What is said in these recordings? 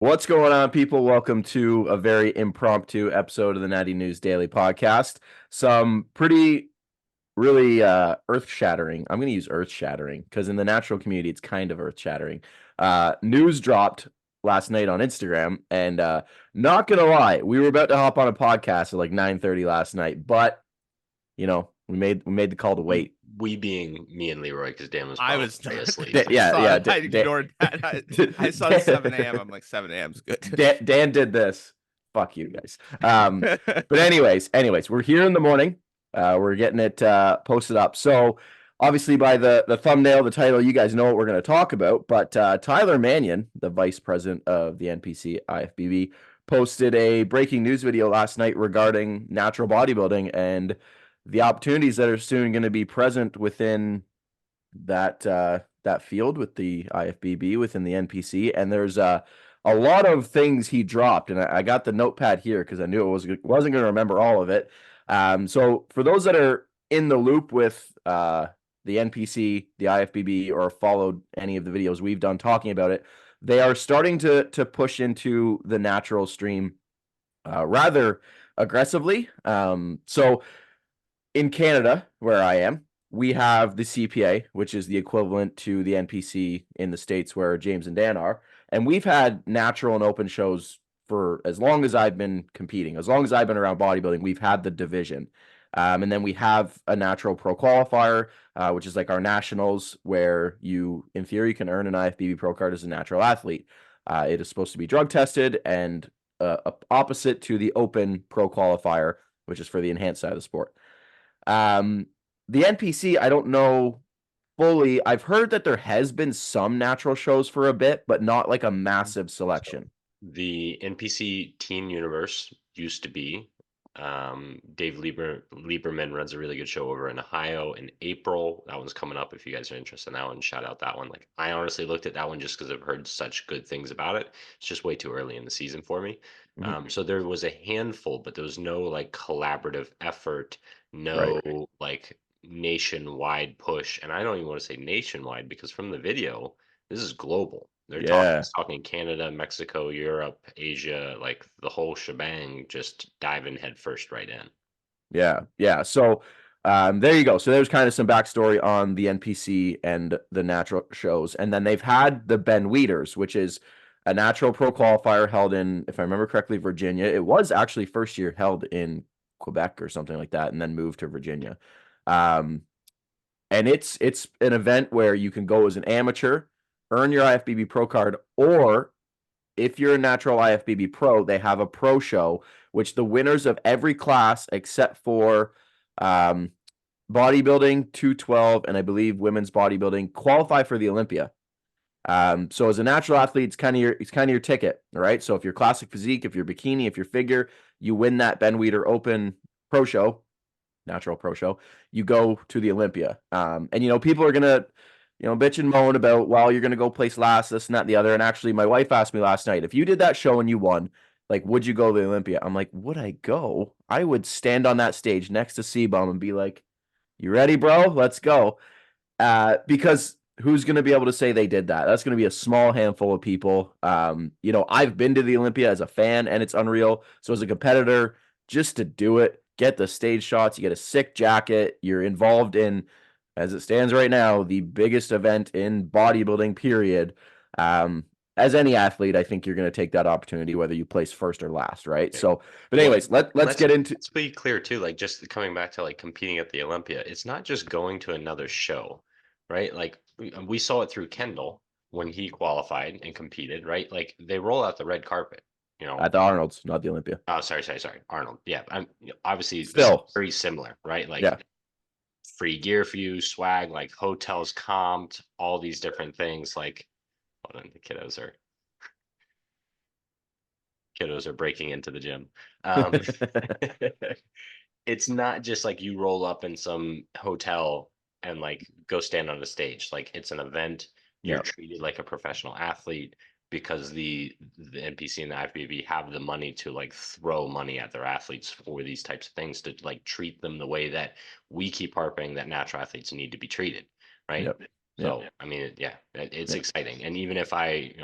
What's going on, people? Welcome to a very impromptu episode of the Natty News Daily podcast. Some pretty, really earth-shattering. I'm going to use earth-shattering because in the natural community, it's kind of earth-shattering. News dropped last night on Instagram, and not gonna lie, we were about to hop on a podcast at like 9:30 last night, but we made the call to We wait. we being me and Leroy, because Dan was I was probably asleep. I Yeah, saw yeah. it. I ignored that. I saw the 7 a.m. I'm like, 7 a.m. is good. Dan did this. Fuck you guys. But anyways, we're here in the morning. We're getting it posted up. So obviously by the thumbnail, the title, you guys know what we're going to talk about. But Tyler Manion, the vice president of the NPC IFBB, posted a breaking news video last night regarding natural bodybuilding and the opportunities that are soon going to be present within that field with the IFBB within the NPC. And there's a lot of things he dropped, and I got the notepad here because I knew wasn't going to remember all of it. So for those that are in the loop with the NPC, the IFBB, or followed any of the videos we've done talking about it, they are starting to push into the natural stream rather aggressively. So in Canada, where I am, we have the CPA, which is the equivalent to the NPC in the States where James and Dan are. And we've had natural and open shows for as long as I've been competing. As long as I've been around bodybuilding, we've had the division. And then we have a natural pro qualifier, which is like our nationals, where you, in theory, can earn an IFBB pro card as a natural athlete. It is supposed to be drug tested and opposite to the open pro qualifier, which is for the enhanced side of the sport. The NPC, I don't know fully. I've heard that there has been some natural shows for a bit, but not like a massive So selection. the NPC Teen Universe used to be. Dave Lieberman runs a really good show over in Ohio in April. That one's coming up if you guys are interested in that one. Shout out that one. Like, I honestly looked at that one just because I've heard such good things about it. It's just way too early in the season for me. Mhm. So there was a handful, but there was no like collaborative effort, Right. no like nationwide push. And I don't even want to say nationwide because from the video, this is global. They're talking, Yeah. it's talking Canada, Mexico, Europe, Asia, like the whole shebang, just diving headfirst right in. Yeah. Yeah. So there you go. So there's kind of some backstory on the NPC and the natural shows. And then they've had the Ben Weeders, which is a natural pro qualifier held in, if I remember correctly, Virginia. It was actually first year held in Quebec or something like that, and then moved to Virginia. Um, and it's an event where you can go as an amateur, earn your IFBB pro card, or if you're a natural IFBB pro, they have a pro show, which the winners of every class except for um, bodybuilding, 212, and I believe women's bodybuilding qualify for the Olympia. So as a natural athlete, it's kind of your ticket, all right? So if you're classic physique, if you're bikini, if you're figure, you win that Ben Weeder Open Pro Show, natural pro show, you go to the Olympia. And people are gonna, bitch and moan about, well, you're gonna go place last, this and that and the other. And actually, my wife asked me last night, if you did that show and you won, like, would you go to the Olympia? I'm like, would I go? I would stand on that stage next to C-Bum and be like, you ready, bro? Let's go. Because who's going to be able to say they did that? That's going to be a small handful of people. I've been to the Olympia as a fan and it's unreal. So as a competitor, just to do it, get the stage shots, you get a sick jacket, you're involved in, as it stands right now, the biggest event in bodybuilding, period. As any athlete, I think you're going to take that opportunity, whether you place first or last, right? Okay. So, but Well, anyways, let's let's get into. let's be clear too. Like, just coming back to like competing at the Olympia, it's not just going to another show, right? Like we saw it through Kendall when he qualified and competed, right? Like they roll out the red carpet, you know. At the Arnold's, not the Olympia. Oh, sorry, Arnold. Yeah, obviously Still, very similar, right? yeah. Like free gear for you, swag, like hotels comped, all these different things. Like, hold on, the kiddos are breaking into the gym. Um, it's not just like you roll up in some hotel and like go stand on the stage. Like it's an event. You're Yeah. treated like a professional athlete because the NPC and the IFBB have the money to like throw money at their athletes for these types of things to like treat them the way that we keep harping that natural athletes need to be treated, right? Yep. Yep. So I mean, yeah, it's Yep. exciting. And even if I,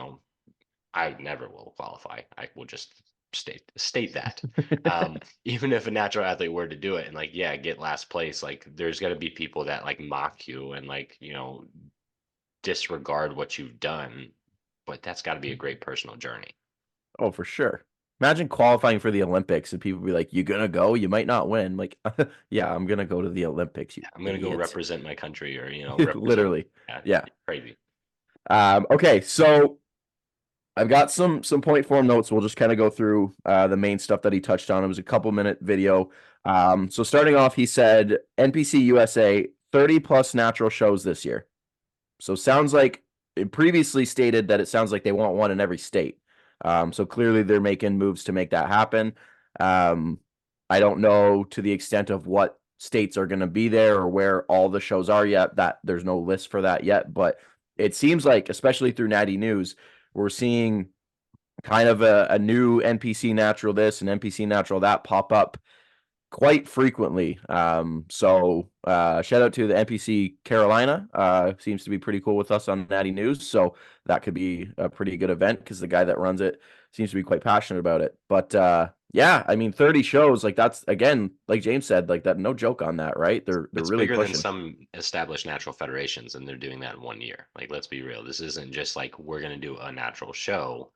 I never will qualify. I will just state that. Even if a natural athlete were to do it and like, yeah, get last place, like there's gonna be people that like mock you and like, disregard what you've done. But that's gotta be a great personal journey. Oh, for sure. Imagine qualifying for the Olympics and people be like, "You gonna go? You might not win." Like, yeah, I'm gonna go to the Olympics, you I'm gonna go idiots. represent my country or represent. Literally. Yeah, Yeah. crazy. Okay, so I've got some point form notes. We'll just kind of go through the main stuff that he touched on. It was a couple-minute video. So starting off, he said NPC USA 30 plus natural shows this year. So sounds like it previously stated that it sounds like they want one in every state. So clearly they're making moves to make that happen. I don't know to the extent of what states are going to be there or where all the shows are yet. That there's no list for that yet, but it seems like, especially through Natty News, we're seeing kind of a new NPC natural this and NPC natural that pop up quite frequently. So shout out to the NPC Carolina. Seems to be pretty cool with us on Natty News. So that could be a pretty good event because the guy that runs it seems to be quite passionate about it. But yeah, I mean, 30 shows, like that's again, like James said, like that, no joke on that, right? They're It's really bigger than pushing. some established natural federations, and they're doing that in 1 year. Like, let's be real. This isn't just like we're gonna do a natural show.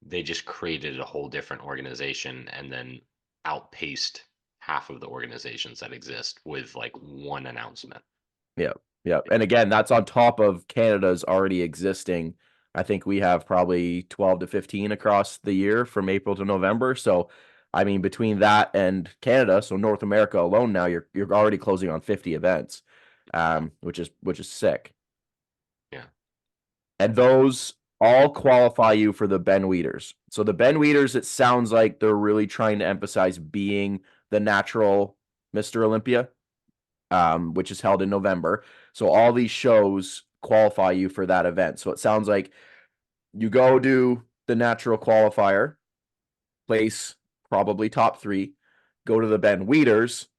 They just created a whole different organization and then outpaced half of the organizations that exist with like one announcement. Yeah. Yeah. And again, that's on top of Canada's already existing. I think we have probably 12 to 15 across the year from April to November. So, I mean, between that and Canada, so North America alone now, you're already closing on 50 events, which is sick. Yeah. And those all qualify you for the Ben Weeders. So the Ben Weeders, it sounds like they're really trying to emphasize being the natural Mr. Olympia, which is held in November. So all these shows qualify you for that event. So it sounds like you go do the natural qualifier, place probably top 3, go to the Ben Weeders,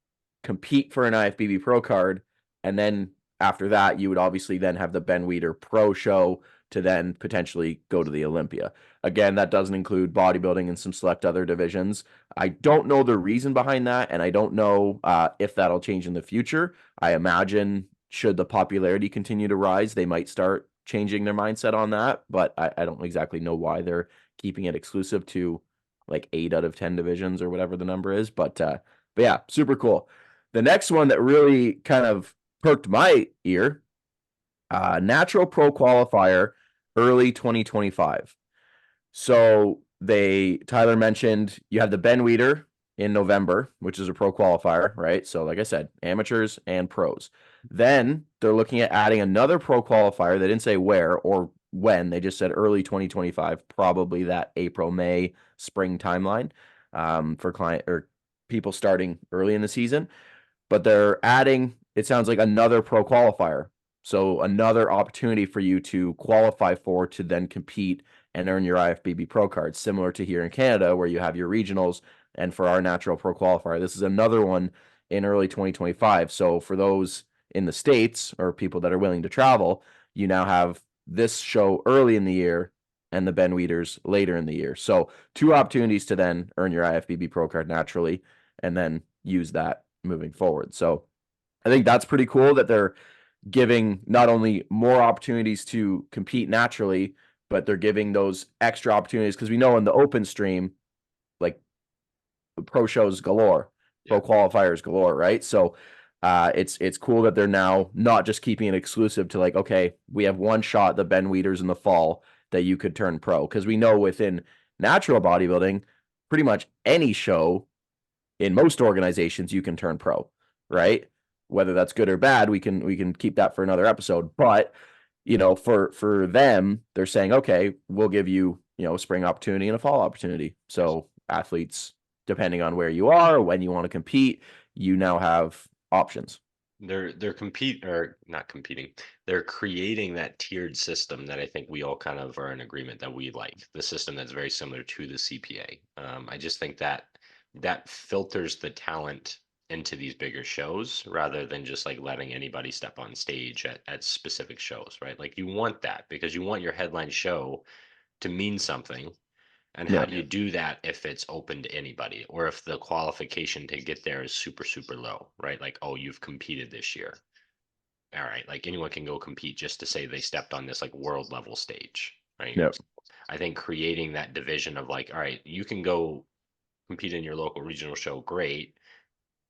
compete for an IFBB Pro card, and then after that, you would obviously then have the Ben Weeder Pro show to then potentially go to the Olympia. Again, that doesn't include bodybuilding and some select other divisions. I don't know the reason behind that, and I don't know if that'll change in the future. I imagine should the popularity continue to rise, they might start changing their mindset on that, but I don't exactly know why they're keeping it exclusive to like 8 out of 10 divisions or whatever the number is. But yeah, super cool. The next one that really kind of perked my ear, Natural Pro Qualifier early 2025. So Tyler mentioned you have the Ben Weeder in November, which is a pro qualifier, right? So like I said, amateurs and pros. Then they're looking at adding another pro qualifier. They didn't say where or when. They just said early 2025, probably that April, May, spring timeline for client or people starting early in the season. But they're adding, it sounds like another pro qualifier. So another opportunity for you to qualify for to then compete and earn your IFBB Pro card, similar to here in Canada where you have your regionals. And for our natural pro qualifier, this is another one in early 2025. So for those in the States or people that are willing to travel, you now have this show early in the year and the Ben Weeders later in the year. So 2 opportunities to then earn your IFBB Pro card naturally and then use that moving forward. So I think that's pretty cool that they're giving not only more opportunities to compete naturally, but they're giving those extra opportunities because we know in the open stream, like pro shows galore, pro qualifiers galore, right? So it's cool that they're now not just keeping it exclusive to like, okay, we have one shot, the Ben Weeders in the fall that you could turn pro. Because we know within natural bodybuilding, pretty much any show in most organizations you can turn pro, right? Whether that's good or bad, we can keep that for another episode. But for them, they're saying, okay, we'll give you, a spring opportunity and a fall opportunity. So athletes, depending on where you are, when you want to compete, you now have options. They're not competing. They're creating that tiered system that I think we all kind of are in agreement that we like. The system that's very similar to the CPA. I just think that filters the talent into these bigger shows rather than just like letting anybody step on stage at specific shows, right? Like you want that because you want your headline show to mean something. And Yeah. how do you do that if it's open to anybody, or if the qualification to get there is super, super low, right? Like, oh, you've competed this year. All right, like anyone can go compete just to say they stepped on this like world level stage, right? Yeah. I think creating that division of like, all right, you can go compete in your local regional show, great,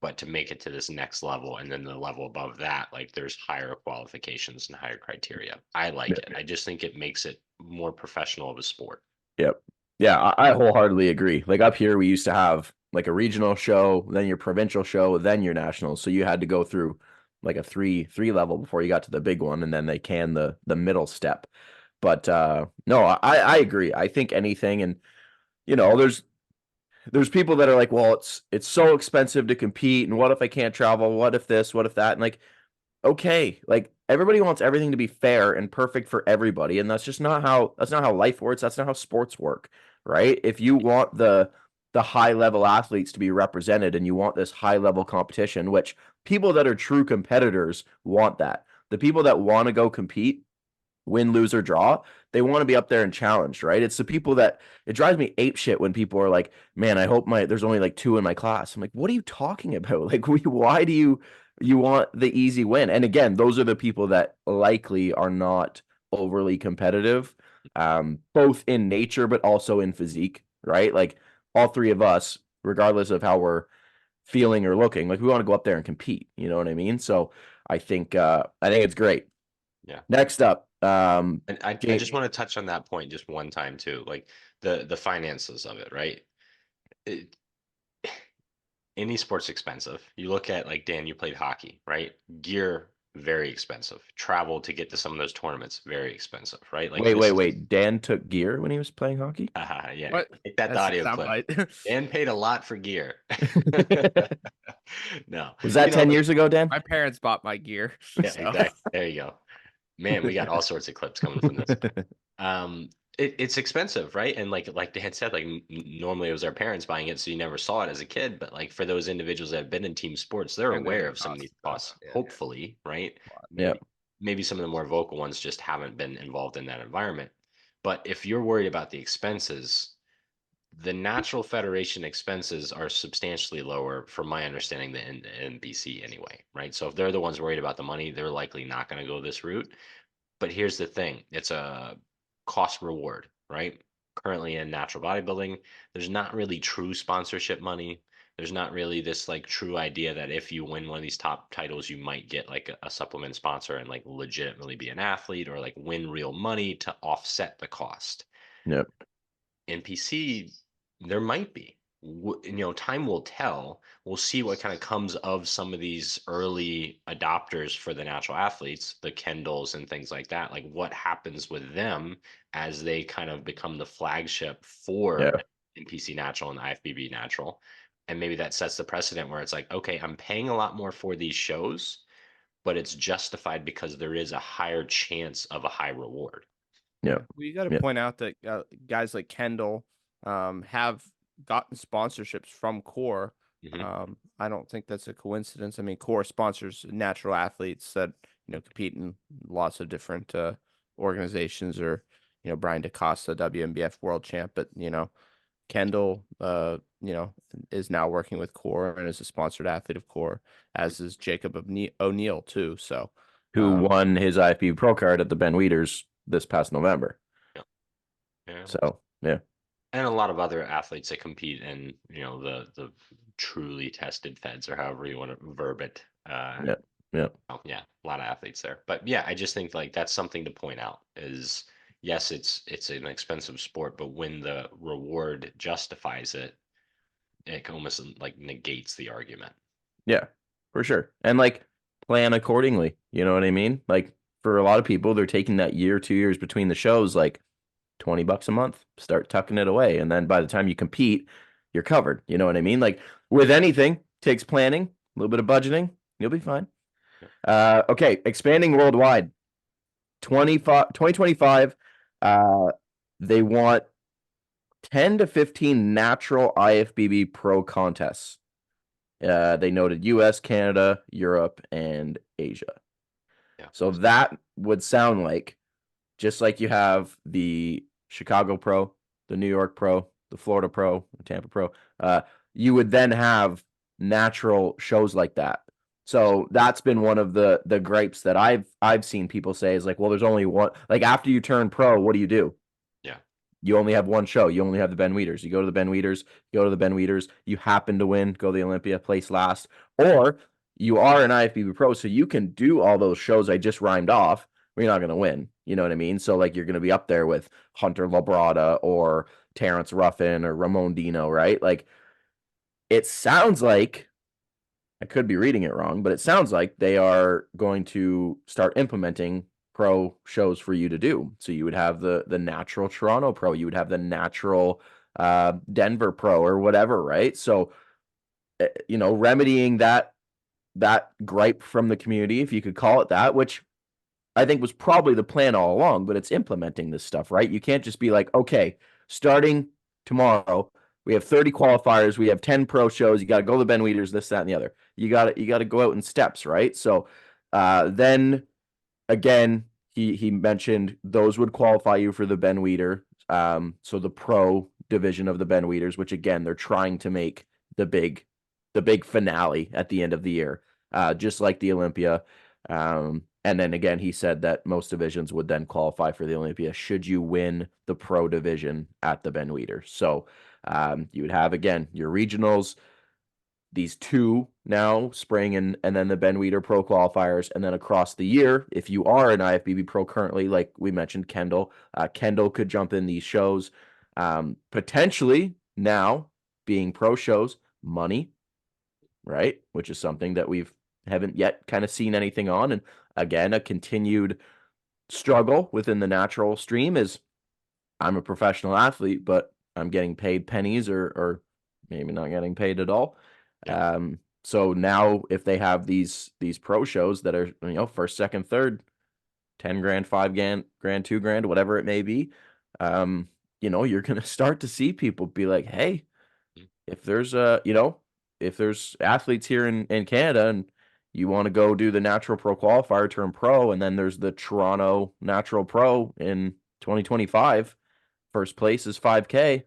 but to make it to this next level and then the level above that, like there's higher qualifications and higher criteria. I like it. I just think it makes it more professional of a sport. Yep. Yeah, I wholeheartedly agree. Like up here, we used to have like a regional show, then your provincial show, then your national. So you had to go through like a three level before you got to the big one, and then they can the middle step. But no, I agree. I think anything, and you know, there's people that are like, well, it's so expensive to compete, and what if I can't travel? What if this? What if that? And like, okay, like everybody wants everything to be fair and perfect for everybody, and that's not how life works. That's not how sports work, right? If you want the high level athletes to be represented and you want this high level competition, which people that are true competitors want that. The people that want to go compete, win, lose, or draw, they want to be up there and challenged, right? It's the people that it drives me ape shit when people are like, man, I hope there's only like 2 in my class. I'm like, what are you talking about? Like, why do you want the easy win? And again, those are the people that likely are not overly competitive, both in nature, but also in physique, right? Like all three of us, regardless of how we're feeling or looking, like we want to go up there and compete. You know what I mean? So I think it's great. Yeah. Next up, And I Jake. just want to touch on that point just one time too, like the finances of it, right? It, any sport's expensive. You look at like Dan, you played hockey, right? Gear, very expensive. Travel to get to some of those tournaments, very expensive, right? Like Wait, this wait, is wait. Dan took gear when he was playing hockey? yeah. What? Take that That's the audio clip. soundbite. Dan paid a lot for gear. No, Was that 10 like, years ago, Dan? My parents bought my gear. yeah, So. exactly. There you go. Man, we got all sorts of clips coming from this. It's expensive, right? And like Dan said, like normally it was our parents buying it, so you never saw it as a kid. But like for those individuals that have been in team sports, they're I know aware the of some of cost these stuff. costs. Yeah. Hopefully, right? Yeah. Maybe some of the more vocal ones just haven't been involved in that environment. But if you're worried about the expenses, the natural federation expenses are substantially lower, from my understanding, than NBC anyway, right? So if they're the ones worried about the money, they're likely not going to go this route. But here's the thing, it's a cost reward, right? Currently in natural bodybuilding, there's not really true sponsorship money. There's not really this like true idea that if you win one of these top titles, you might get like a supplement sponsor and like legitimately be an athlete or like win real money to offset the cost. Yep. NPC, there might be. Time will tell. We'll see what kind of comes of some of these early adopters for the natural athletes, the Kendalls and things like that. Like what happens with them as they kind of become the flagship for Yeah. NPC Natural and IFBB Natural. And maybe that sets the precedent where it's like, okay, I'm paying a lot more for these shows, but it's justified because there is a higher chance of a high reward. Yeah. Well, you got to Yeah. point out that guys like Kendall have gotten sponsorships from Core. Mhm. I don't think that's a coincidence. I mean, Core sponsors natural athletes that compete in lots of different organizations, or Brian DaCosta, WMBF world champ, but Kendall, is now working with Core and is a sponsored athlete of Core, as is Jacob O'Neill too. So, Who won his IFBB Pro card at the Ben Wieters this past November. Yeah. So, yeah. And a lot of other athletes that compete in, the truly tested feds, or however you want to verb it. Yeah. Yeah. Yeah, a lot of athletes there. But yeah, I just think like that's something to point out is yes, it's an expensive sport, but when the reward justifies it, it almost like negates the argument. Yeah, for sure. And like plan accordingly. You know what I mean? Like for a lot of people, they're taking that year, 2 years between the shows, like $20 a month, start tucking it away. And then by the time you compete, you're covered. You know what I mean? Like with anything, takes planning, a little bit of budgeting, you'll be fine. Okay, expanding worldwide. 2025, they want 10 to 15 natural IFBB pro contests. They noted US, Canada, Europe, and Asia. Yeah. So that would sound like, just like you have the Chicago Pro, the New York Pro, the Florida Pro, the Tampa Pro, you would then have natural shows like that. So that's been one of the gripes that I've seen people say is like, well, there's only one. Like after you turn pro, what do? Yeah. You only have one show. You only have the Ben Weeders. You go to the Ben Weeders, you happen to win, go to the Olympia, place last, or you are an IFBB pro, so you can do all those shows I just rhymed off, but you're not going to win. You know what I mean? So like you're going to be up there with Hunter Labrada or Terrence Ruffin or Ramon Dino, right? Like it sounds like, I could be reading it wrong, but it sounds like they are going to start implementing pro shows for you to do. So you would have the natural Toronto Pro, you would have the natural Denver Pro or whatever, right? So remedying that gripe from the community, if you could call it that, which I think was probably the plan all along, but it's implementing this stuff, right? You can't just be like, okay, starting tomorrow, we have 30 qualifiers, we have 10 pro shows, you got to go to the Ben Weeders, this, that, and the other. You got to go out in steps, right? So then again, he mentioned those would qualify you for the Ben Weeder. So the pro division of the Ben Weeders, which again, they're trying to make the big finale at the end of the year, just like the Olympia. And then again, he said that most divisions would then qualify for the Olympia should you win the pro division at the Ben Weeder. So you would have, again, your regionals, these two now, spring and then the Ben Weeder Pro qualifiers. And then across the year, if you are an IFBB Pro currently, like we mentioned, Kendall could jump in these shows. Potentially now being pro shows, money, right? Which is something that haven't yet kind of seen anything on. And again, a continued struggle within the natural stream is I'm a professional athlete, but I'm getting paid pennies or maybe not getting paid at all. Yeah. So now if they have these pro shows that are, first, second, third, 10 grand, 5 grand, 2 grand, whatever it may be, you're going to start to see people be like, hey, if there's if there's athletes here in Canada and you want to go do the natural pro qualifier, turn pro, and then there's the Toronto natural pro in 2025, first place is 5K.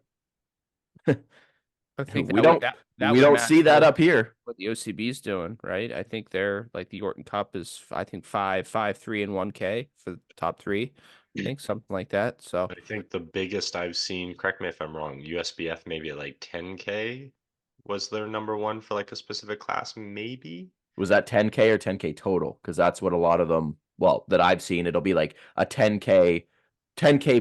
I think we don't see that up here. What the OCB's doing, right? I think they're like the Yorton Cup is, I think 5, 3, and 1K for the top 3. I think something like that. So I think the biggest I've seen, correct me if I'm wrong, USBF maybe at like 10K was their number one for like a specific class, maybe. Was that 10K or 10K total? Because that's what a lot of them, well, that I've seen, it'll be like a 10K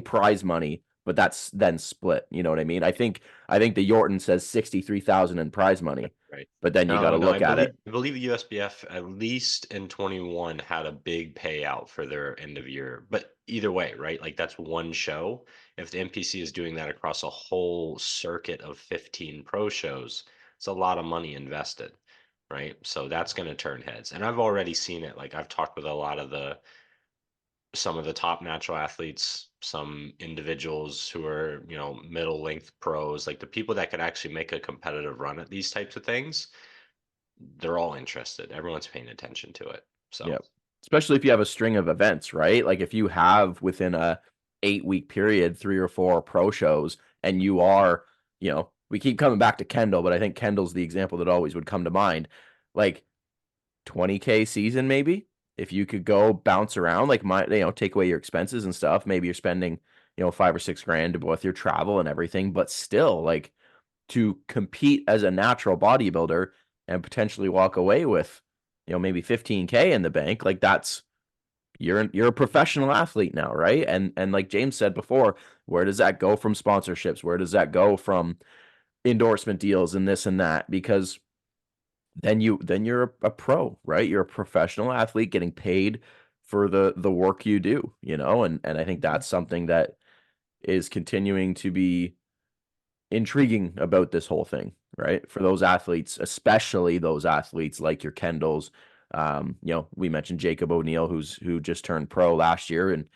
prize money, but that's then split. You know what I mean? I think the Yorton says 63,000 in prize money, Right. but then you got to look at it. I believe the USBF at least in 21 had a big payout for their end of year. But either way, right? Like that's one show. If the NPC is doing that across a whole circuit of 15 pro shows, it's a lot of money invested, right? So that's going to turn heads. And I've already seen it. Like I've talked with a lot of some of the top natural athletes, some individuals who are, middle length pros, like the people that could actually make a competitive run at these types of things, they're all interested. Everyone's paying attention to it. So, yeah, especially if you have a string of events, right? Like if you have within a 8-week period 3 or 4 pro shows, and you are, we keep coming back to Kendall, but I think Kendall's the example that always would come to mind. Like 20K season, maybe if you could go bounce around, like take away your expenses and stuff. Maybe you're spending, 5 or 6 grand with your travel and everything, but still, like, to compete as a natural bodybuilder and potentially walk away with, maybe 15K in the bank, like you're a professional athlete now, right? And like James said before, where does that go from sponsorships? Where does that go from endorsement deals and this and that? Because then you're a pro, right? You're a professional athlete getting paid for the work you do, and I think that's something that is continuing to be intriguing about this whole thing, right? For those athletes, especially those athletes like your Kendalls. We mentioned Jacob O'Neill, who just turned pro last year, and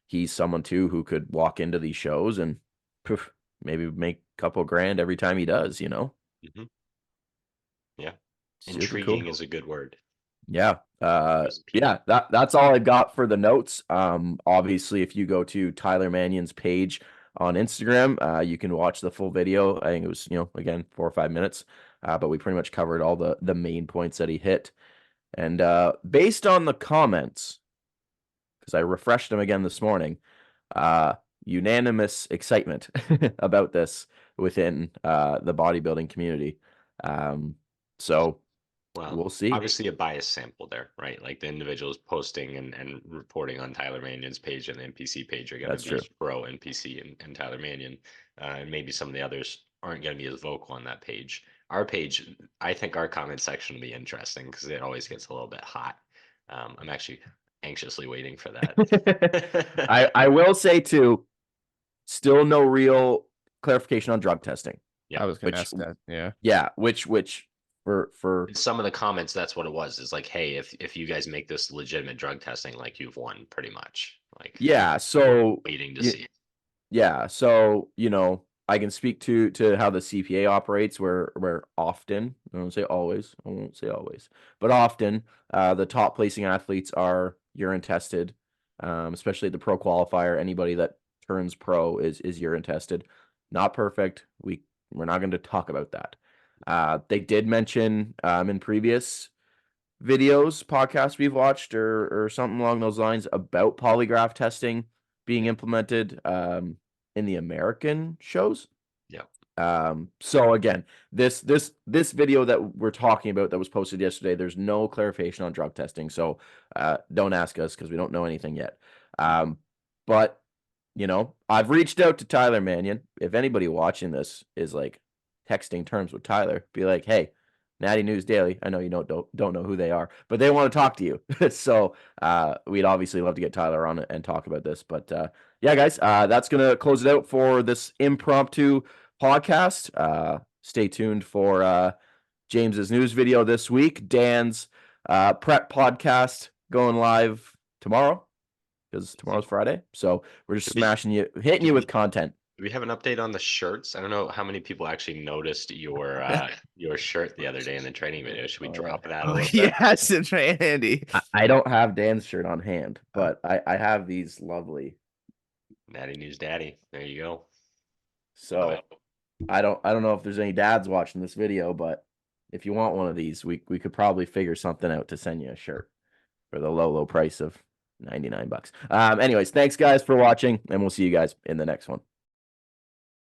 he's someone too who could walk into these shows and poof, maybe make a couple grand every time he does, Mm-hmm. Yeah. Super intriguing cool. is a good word. Yeah. That's all I got for the notes. Obviously, if you go to Tyler Manion's page on Instagram. You can watch the full video. I think it was, again, 4 or 5 minutes. But we pretty much covered all the main points that he hit. And based on the comments, because I refreshed them again this morning, unanimous excitement about this within the bodybuilding community. So Well, we'll see. obviously a biased sample there, right? Like the individuals posting and reporting on Tyler Manion's page and the NPC page are going That's to be true. pro NPC and Tyler Manion. And maybe some of the others aren't going to be as vocal on that page. Our page, I think our comment section will be interesting because it always gets a little bit hot. I'm actually anxiously waiting for that. I will say too, still no real clarification on drug testing. Yeah, I was going to which- ask that. Yeah. Yeah, which for in some of the comments, that's what it was. Is like, hey, if you guys make this legitimate drug testing, like you've won pretty much. Like, yeah, so waiting to y- see. yeah, so I can speak to how the CPA operates, where often, I won't say always, but often the top placing athletes are urine tested, especially at the pro qualifier. Anybody that turns pro is urine tested. Not perfect. We're not going to talk about that. They did mention in previous videos, podcasts we've watched, or something along those lines about polygraph testing being implemented in the American shows. Yeah. So again, this video that we're talking about that was posted yesterday, there's no clarification on drug testing. So don't ask us because we don't know anything yet. But I've reached out to Tyler Manion. If anybody watching this is like texting terms with Tyler, be like, hey, Natty News Daily. I know you don't know who they are, but they want to talk to you. So we'd obviously love to get Tyler on and talk about this. But yeah, guys, that's gonna close it out for this impromptu podcast. Stay tuned for James's news video this week. Dan's prep podcast going live tomorrow because tomorrow's Friday. So we're just hitting you with content. Do we have an update on the shirts? I don't know how many people actually noticed your shirt the other day in the training video. Should we drop that a Oh, little bit? yes, it's right handy. I don't have Dan's shirt on hand, but I have these lovely. Natty News Daddy. There you go. So I don't know if there's any dads watching this video, but if you want one of these, we could probably figure something out to send you a shirt for the low price of $99. Anyways, thanks guys for watching, and we'll see you guys in the next one.